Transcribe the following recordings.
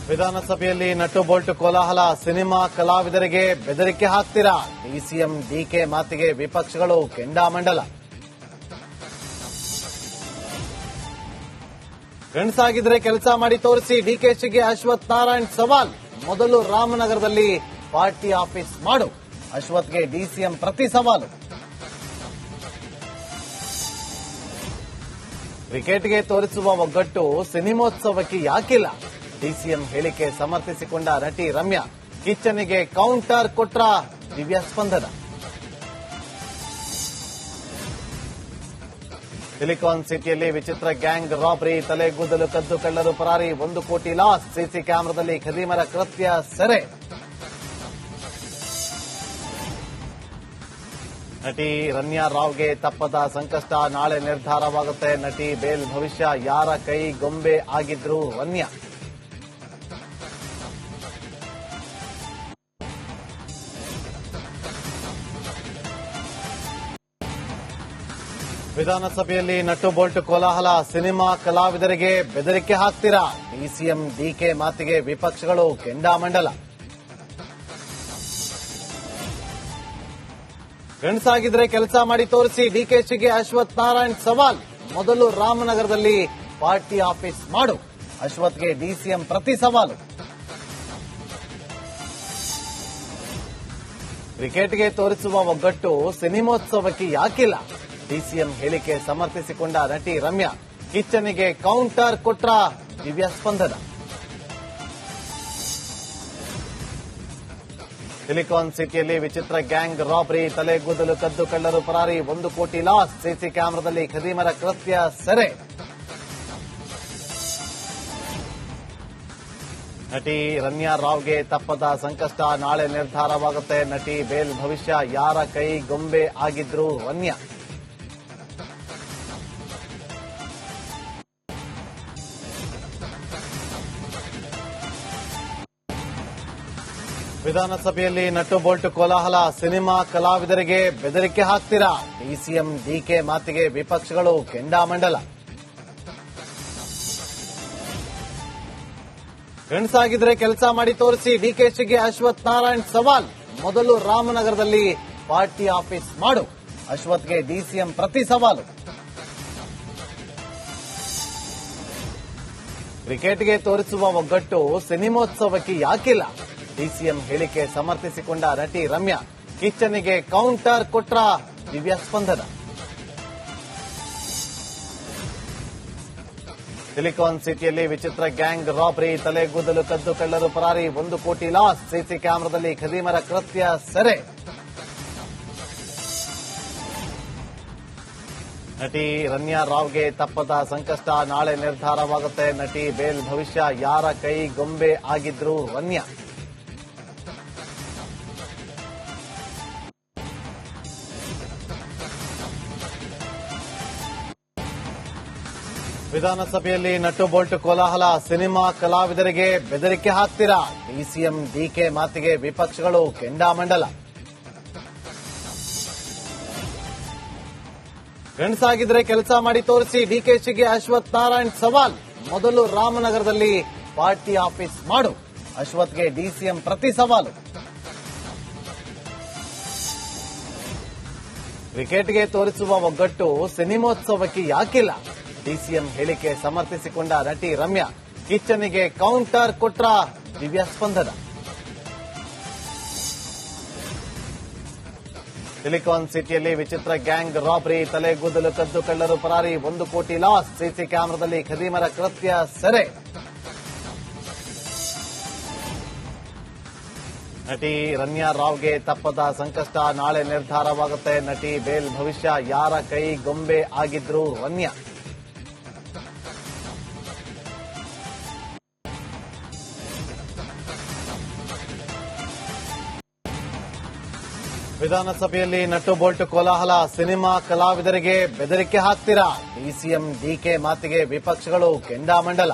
ವಿಧಾನಸಭೆಯಲ್ಲಿ nut bolt ಕೋಲಾಹಲ. Cinema ಕಲಾವಿದರಿಗೆ ಬೆದರಿಕೆ ಹಾಕ್ತೀರಾ? ಡಿಸಿಎಂ ಡಿಕೆ ಮಾತಿಗೆ ವಿಪಕ್ಷಗಳು ಕೆಂಡಾಮಂಡಲ. ಗಂಡಸಾಗಿದ್ರೆ ಕೆಲಸ ಮಾಡಿ ತೋರಿಸಿ, ಡಿಕೆಶಿಗೆ ಅಶ್ವಥ್ ನಾರಾಯಣ್ ಸವಾಲ್. ಮೊದಲು ರಾಮನಗರದಲ್ಲಿ ಪಾರ್ಟಿ ಆಫೀಸ್ ಮಾಡು, ಅಶ್ವಥ್ಗೆ ಡಿಸಿಎಂ ಪ್ರತಿ ಸವಾಲು. ಕ್ರಿಕೆಟ್ಗೆ ತೋರಿಸುವ ಒಗ್ಗಟ್ಟು ಸಿನಿಮೋತ್ಸವಕ್ಕೆ ಯಾಕಿಲ್ಲ? ಡಿಸಿಎಂ ಹೇಳಿಕೆ ಸಮರ್ಥಿಸಿಕೊಂಡ ನಟಿ ರಮ್ಯಾ. ಕಿಚ್ಚನಿಗೆ ಕೌಂಟರ್ ಕೊಟ್ರ ದಿವ್ಯ ಸ್ಪಂದನ. ಸಿಲಿಕಾನ್ ಸಿಟಿಯಲ್ಲಿ ವಿಚಿತ್ರ ಗ್ಯಾಂಗ್ ರಾಬರಿ, ತಲೆಗೂದಲು ಕದ್ದು ಕಳ್ಳರು ಪರಾರಿ, 1 ಕೋಟಿ ಲಾಸ್. ಸಿಸಿ ಕ್ಯಾಮೆರಾದಲ್ಲಿ ಖದೀಮರ ಕೃತ್ಯ ಸೆರೆ. ನಟಿ ರಮ್ಯಾ ರಾವ್ಗೆ ತಪ್ಪದ ಸಂಕಷ್ಟ, ನಾಳೆ ನಿರ್ಧಾರವಾಗುತ್ತೆ. ನಟಿ ಬೇಲ್ ಭವಿಷ್ಯ, ಯಾರ ಕೈ ಗೊಂಬೆ ಆಗಿದ್ರು ರಮ್ಯಾ. ವಿಧಾನಸಭೆಯಲ್ಲಿ ನಟ್ಟು ಬೋಲ್ಟ್ ಕೋಲಾಹಲ. ಸಿನಿಮಾ ಕಲಾವಿದರಿಗೆ ಬೆದರಿಕೆ ಹಾಕ್ತೀರಾ? ಡಿಸಿಎಂ ಡಿಕೆ ಮಾತಿಗೆ ವಿಪಕ್ಷಗಳು ಕೆಂಡಾಮಂಡಲ. ಗಂಡಸಾಗಿದ್ರೆ ಕೆಲಸ ಮಾಡಿ ತೋರಿಸಿ, ಡಿಕೆಶಿಗೆ ಅಶ್ವಥ್ ನಾರಾಯಣ್ ಸವಾಲ್. ಮೊದಲು ರಾಮನಗರದಲ್ಲಿ ಪಾರ್ಟಿ ಆಫೀಸ್ ಮಾಡು, ಅಶ್ವಥ್ಗೆ ಡಿಸಿಎಂ ಪ್ರತಿ ಸವಾಲು. ಕ್ರಿಕೆಟ್ಗೆ ತೋರಿಸುವ ಒಗ್ಗಟ್ಟು ಸಿನಿಮೋತ್ಸವಕ್ಕೆ ಯಾಕಿಲ್ಲ? ಡಿಸಿಎಂ ಹೇಳಿಕೆ ಸಮರ್ಥಿಸಿಕೊಂಡ ನಟಿ ರಮ್ಯಾ. ಕಿಚ್ಚನಿಗೆ ಕೌಂಟರ್ ಕೊಟ್ರ ದಿವ್ಯ ಸ್ಪಂದನ. ಸಿಲಿಕಾನ್ ಸಿಟಿಯಲ್ಲಿ ವಿಚಿತ್ರ ಗ್ಯಾಂಗ್ ರಾಬರಿ, ತಲೆಗೂದಲು ಕದ್ದು ಕಳ್ಳರು ಪರಾರಿ, 1 ಕೋಟಿ ಲಾಸ್. ಸಿಸಿ ಕ್ಯಾಮೆರಾದಲ್ಲಿ ಖದೀಮರ ಕೃತ್ಯ ಸೆರೆ. ನಟಿ ರಮ್ಯಾ ರಾವ್ಗೆ ತಪ್ಪದ ಸಂಕಷ್ಟ, ನಾಳೆ ನಿರ್ಧಾರವಾಗುತ್ತೆ. ನಟಿ ಬೇಲ್ ಭವಿಷ್ಯ, ಯಾರ ಕೈ ಗೊಂಬೆ ಆಗಿದ್ರು ರಮ್ಯಾ. ವಿಧಾನಸಭೆಯಲ್ಲಿ ನಟ್ಟು ಬೋಲ್ಟ್ ಕೋಲಾಹಲ. ಸಿನಿಮಾ ಕಲಾವಿದರಿಗೆ ಬೆದರಿಕೆ ಹಾಕ್ತೀರಾ? ಡಿಸಿಎಂ ಡಿಕೆ ಮಾತಿಗೆ ವಿಪಕ್ಷಗಳು ಕೆಂಡಾಮಂಡಲ. ಗಂಡಸಾಗಿದ್ರೆ ಕೆಲಸ ಮಾಡಿ ತೋರಿಸಿ, ಡಿಕೆಶಿಗೆ ಅಶ್ವಥ್ ನಾರಾಯಣ್ ಸವಾಲ್. ಮೊದಲು ರಾಮನಗರದಲ್ಲಿ ಪಾರ್ಟಿ ಆಫೀಸ್ ಮಾಡು, ಅಶ್ವಥ್ಗೆ ಡಿಸಿಎಂ ಪ್ರತಿ ಸವಾಲು. ಕ್ರಿಕೆಟ್ಗೆ ತೋರಿಸುವ ಒಗ್ಗಟ್ಟು ಸಿನಿಮೋತ್ಸವಕ್ಕೆ ಯಾಕಿಲ್ಲ? ಡಿಸಿಎಂ ಹೇಳಿಕೆ ಸಮರ್ಥಿಸಿಕೊಂಡ ನಟಿ ರಮ್ಯಾ. ಕಿಚ್ಚನಿಗೆ ಕೌಂಟರ್ ಕೊಟ್ರ ದಿವ್ಯ ಸ್ಪಂದನ. ಸಿಲಿಕಾನ್ ಸಿಟಿಯಲ್ಲಿ ವಿಚಿತ್ರ ಗ್ಯಾಂಗ್ ರಾಬರಿ, ತಲೆಗೂದಲು ಕದ್ದು ಕಳ್ಳರು ಪರಾರಿ, 1 ಕೋಟಿ ಲಾಸ್. ಸಿಸಿ ಕ್ಯಾಮೆರಾದಲ್ಲಿ ಖದೀಮರ ಕೃತ್ಯ ಸೆರೆ. ನಟಿ ರಮ್ಯಾ ರಾವ್ಗೆ ತಪ್ಪದ ಸಂಕಷ್ಟ, ನಾಳೆ ನಿರ್ಧಾರವಾಗುತ್ತೆ. ನಟಿ ಬೇಲ್ ಭವಿಷ್ಯ, ಯಾರ ಕೈ ಗೊಂಬೆ ಆಗಿದ್ರು ರಮ್ಯಾ. ವಿಧಾನಸಭೆಯಲ್ಲಿ ನಟ್ಟು ಬೋಲ್ಟ್ ಕೋಲಾಹಲ. ಸಿನಿಮಾ ಕಲಾವಿದರಿಗೆ ಬೆದರಿಕೆ ಹಾಕ್ತೀರಾ? ಡಿಸಿಎಂ ಡಿಕೆ ಮಾತಿಗೆ ವಿಪಕ್ಷಗಳು ಕೆಂಡಾಮಂಡಲ. ಗಂಡಸಾಗಿದ್ರೆ ಕೆಲಸ ಮಾಡಿ ತೋರಿಸಿ, ಡಿಕೆಶಿಗೆ ಅಶ್ವಥ್ ನಾರಾಯಣ್ ಸವಾಲ್. ಮೊದಲು ರಾಮನಗರದಲ್ಲಿ ಪಾರ್ಟಿ ಆಫೀಸ್ ಮಾಡು, ಅಶ್ವಥ್ಗೆ ಡಿಸಿಎಂ ಪ್ರತಿ ಸವಾಲು. ಕ್ರಿಕೆಟ್ಗೆ ತೋರಿಸುವ ಒಗ್ಗಟ್ಟು ಸಿನಿಮೋತ್ಸವಕ್ಕೆ ಯಾಕಿಲ್ಲ? ಡಿಸಿಎಂ ಹೇಳಿಕೆ ಸಮರ್ಥಿಸಿಕೊಂಡ ನಟಿ ರಮ್ಯಾ. ಕಿಚ್ಚನಿಗೆ ಕೌಂಟರ್ ಕೊಟ್ರ ದಿವ್ಯ ಸ್ಪಂದನ. ಸಿಲಿಕಾನ್ ಸಿಟಿಯಲ್ಲಿ ವಿಚಿತ್ರ ಗ್ಯಾಂಗ್ ರಾಬರಿ, ತಲೆಗೂದಲು ಕದ್ದು ಕಳ್ಳರು ಪರಾರಿ, 1 ಕೋಟಿ ಲಾಸ್. ಸಿಸಿ ಕ್ಯಾಮೆರಾದಲ್ಲಿ ಖದೀಮರ ಕೃತ್ಯ ಸೆರೆ. ನಟಿ ರಮ್ಯಾ ರಾವ್ಗೆ ತಪ್ಪದ ಸಂಕಷ್ಟ, ನಾಳೆ ನಿರ್ಧಾರವಾಗುತ್ತೆ. ನಟಿ ಬೇಲ್ ಭವಿಷ್ಯ, ಯಾರ ಕೈ ಗೊಂಬೆ ಆಗಿದ್ರು ರಮ್ಯಾ. ವಿಧಾನಸಭೆಯಲ್ಲಿ ನಟ್ಟು ಬೋಲ್ಟ್ ಕೋಲಾಹಲ. ಸಿನಿಮಾ ಕಲಾವಿದರಿಗೆ ಬೆದರಿಕೆ ಹಾಕ್ತೀರಾ? ಡಿಸಿಎಂ ಡಿಕೆ ಮಾತಿಗೆ ವಿಪಕ್ಷಗಳು ಕೆಂಡಾಮಂಡಲ.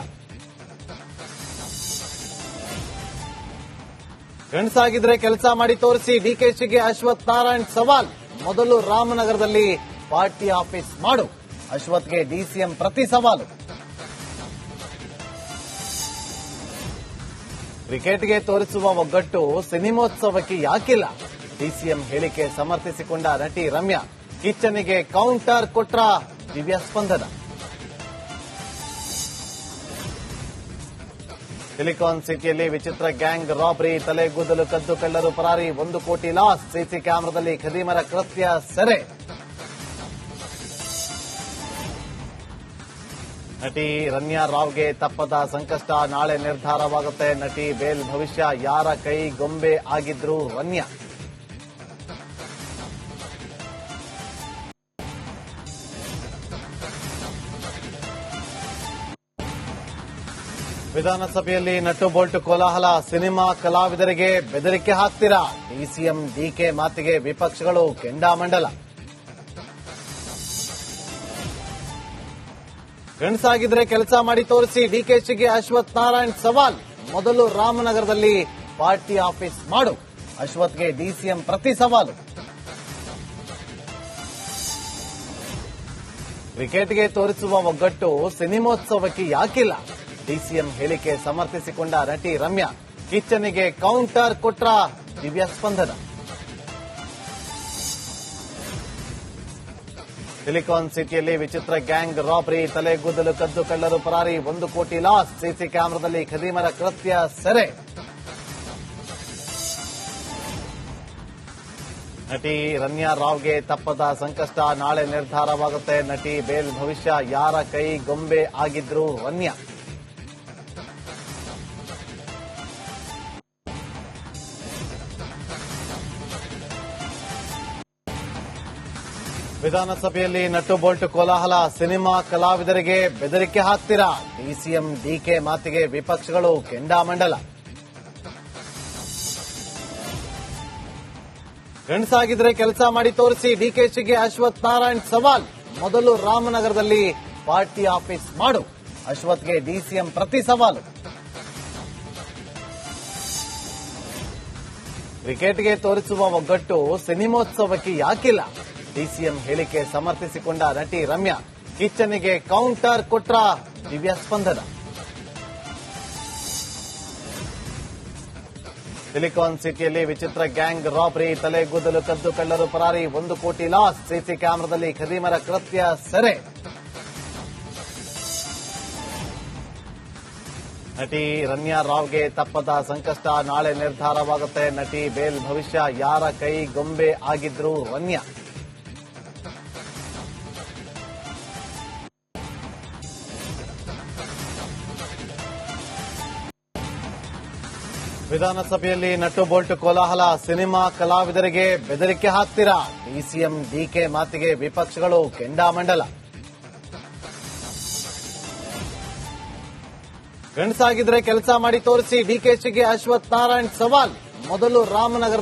ಗಂಡಸಾಗಿದ್ರೆ ಕೆಲಸ ಮಾಡಿ ತೋರಿಸಿ, ಡಿಕೆಶಿಗೆ ಅಶ್ವಥ್ ನಾರಾಯಣ್ ಸವಾಲ್. ಮೊದಲು ರಾಮನಗರದಲ್ಲಿ ಪಾರ್ಟಿ ಆಫೀಸ್ ಮಾಡು, ಅಶ್ವಥ್ಗೆ ಡಿಸಿಎಂ ಪ್ರತಿ ಸವಾಲು. ಕ್ರಿಕೆಟ್ಗೆ ತೋರಿಸುವ ಒಗ್ಗಟ್ಟು ಸಿನಿಮೋತ್ಸವಕ್ಕೆ ಯಾಕಿಲ್ಲ? ಡಿಸಿಎಂ ಹೇಳಿಕೆ ಸಮರ್ಥಿಸಿಕೊಂಡ ನಟಿ ರಮ್ಯಾ. ಕಿಚ್ಚನಿಗೆ ಕೌಂಟರ್ ಕೊಟ್ರ ದಿವ್ಯ ಸ್ಪಂದನ. ಸಿಲಿಕಾನ್ ಸಿಟಿಯಲ್ಲಿ ವಿಚಿತ್ರ ಗ್ಯಾಂಗ್ ರಾಬರಿ, ತಲೆಗೂದಲು ಕದ್ದು ಕಳ್ಳರು ಪರಾರಿ, 1 ಕೋಟಿ ಲಾಸ್. ಸಿಸಿ ಕ್ಯಾಮೆರಾದಲ್ಲಿ ಖದೀಮರ ಕೃತ್ಯ ಸೆರೆ. ನಟಿ ರಮ್ಯಾ ರಾವ್ಗೆ ತಪ್ಪದ ಸಂಕಷ್ಟ, ನಾಳೆ ನಿರ್ಧಾರವಾಗುತ್ತೆ. ನಟಿ ಬೇಲ್ ಭವಿಷ್ಯ, ಯಾರ ಕೈ ಗೊಂಬೆ ಆಗಿದ್ರು ರಮ್ಯಾ. ವಿಧಾನಸಭೆಯಲ್ಲಿ ನಟ್ಟು ಬೋಲ್ಟ್ ಕೋಲಾಹಲ, ಸಿನಿಮಾ ಕಲಾವಿದರಿಗೆ ಬೆದರಿಕೆ ಹಾಕ್ತೀರಾ? ಡಿಸಿಎಂ ಡಿಕೆ ಮಾತಿಗೆ ವಿಪಕ್ಷಗಳು ಕೆಂಡಾಮಂಡಲ. ಗಂಡಸಾಗಿದ್ರೆ ಕೆಲಸ ಮಾಡಿ ತೋರಿಸಿ, ಡಿಕೆಶಿಗೆ ಅಶ್ವಥ್ ನಾರಾಯಣ್ ಸವಾಲ್. ಮೊದಲು ರಾಮನಗರದಲ್ಲಿ ಪಾರ್ಟಿ ಆಫೀಸ್ ಮಾಡು, ಅಶ್ವಥ್ಗೆ ಡಿಸಿಎಂ ಪ್ರತಿ ಸವಾಲು. ಕ್ರಿಕೆಟ್ಗೆ ತೋರಿಸುವ ಒಗ್ಗಟ್ಟು ಸಿನಿಮೋತ್ಸವಕ್ಕೆ ಯಾಕಿಲ್ಲ? ಡಿಸಿಎಂ ಹೇಳಿಕೆ ಸಮರ್ಥಿಸಿಕೊಂಡ ನಟಿ ರಮ್ಯಾ. ಕಿಚ್ಚನಿಗೆ ಕೌಂಟರ್ ಕೊಟ್ರ ದಿವ್ಯ ಸ್ಪಂದನ. ಸಿಲಿಕಾನ್ ಸಿಟಿಯಲ್ಲಿ ವಿಚಿತ್ರ ಗ್ಯಾಂಗ್ ರಾಬರಿ, ತಲೆಗೂದಲು ಕದ್ದು ಕಳ್ಳರು ಪರಾರಿ, 1 ಕೋಟಿ ಲಾಸ್. ಸಿಸಿ ಕ್ಯಾಮೆರಾದಲ್ಲಿ ಖದೀಮರ ಕೃತ್ಯ ಸೆರೆ. ನಟಿ ರಮ್ಯಾ ರಾವ್ಗೆ ತಪ್ಪದ ಸಂಕಷ್ಟ, ನಾಳೆ ನಿರ್ಧಾರವಾಗುತ್ತೆ. ನಟಿ ಬೇಲ್ ಭವಿಷ್ಯ, ಯಾರ ಕೈ ಗೊಂಬೆ ಆಗಿದ್ರು ರಮ್ಯಾ. ವಿಧಾನಸಭೆಯಲ್ಲಿ ನಟ್ಟು ಬೋಲ್ಟ್ ಕೋಲಾಹಲ, ಸಿನಿಮಾ ಕಲಾವಿದರಿಗೆ ಬೆದರಿಕೆ ಹಾಕ್ತೀರಾ? ಡಿಸಿಎಂ ಡಿಕೆ ಮಾತಿಗೆ ವಿಪಕ್ಷಗಳು ಕೆಂಡಾಮಂಡಲ. ಗಂಡಸಾಗಿದ್ರೆ ಕೆಲಸ ಮಾಡಿ ತೋರಿಸಿ, ಡಿಕೆಶಿಗೆ ಅಶ್ವಥ್ ನಾರಾಯಣ್ ಸವಾಲ್. ಮೊದಲು ರಾಮನಗರದಲ್ಲಿ ಪಾರ್ಟಿ ಆಫೀಸ್ ಮಾಡು, ಅಶ್ವಥ್ಗೆ ಡಿಸಿಎಂ ಪ್ರತಿ ಸವಾಲು. ಕ್ರಿಕೆಟ್ಗೆ ತೋರಿಸುವ ಒಗ್ಗಟ್ಟು ಸಿನಿಮೋತ್ಸವಕ್ಕೆ ಯಾಕಿಲ್ಲ? ಡಿಸಿಎಂ ಹೇಳಿಕೆ ಸಮರ್ಥಿಸಿಕೊಂಡ ನಟಿ ರಮ್ಯಾ. ಕಿಚ್ಚನಿಗೆ ಕೌಂಟರ್ ಕೊಟ್ರ ದಿವ್ಯ ಸ್ಪಂದನ. ಸಿಲಿಕಾನ್ ಸಿಟಿಯಲ್ಲಿ ವಿಚಿತ್ರ ಗ್ಯಾಂಗ್ ರಾಬರಿ, ತಲೆಗೂದಲು ಕದ್ದು ಕಳ್ಳರು ಪರಾರಿ, 1 ಕೋಟಿ ಲಾಸ್. ಸಿಸಿ ಕ್ಯಾಮೆರಾದಲ್ಲಿ ಖದೀಮರ ಕೃತ್ಯ ಸೆರೆ. ನಟಿ ರಮ್ಯಾ ರಾವ್ಗೆ ತಪ್ಪದ ಸಂಕಷ್ಟ, ನಾಳೆ ನಿರ್ಧಾರವಾಗುತ್ತೆ. ನಟಿ ಬೇಲ್ ಭವಿಷ್ಯ, ಯಾರ ಕೈ ಗೊಂಬೆ ಆಗಿದ್ರು ರಮ್ಯಾ. ವಿಧಾನಸಭೆಯಲ್ಲಿ ನಟ್ಟು ಬೋಲ್ಟ್ ಕೋಲಾಹಲ, ಸಿನಿಮಾ ಕಲಾವಿದರಿಗೆ ಬೆದರಿಕೆ ಹಾಕ್ತೀರಾ? ಡಿಸಿಎಂ ಡಿಕೆ ಮಾತಿಗೆ ವಿಪಕ್ಷಗಳು ಕೆಂಡಾಮಂಡಲ. ಗಂಡಸಾಗಿದ್ರೆ ಕೆಲಸ ಮಾಡಿ ತೋರಿಸಿ, ಡಿಕೆಶಿಗೆ ಅಶ್ವಥ್ ನಾರಾಯಣ್ ಸವಾಲ್. ಮೊದಲು ರಾಮನಗರ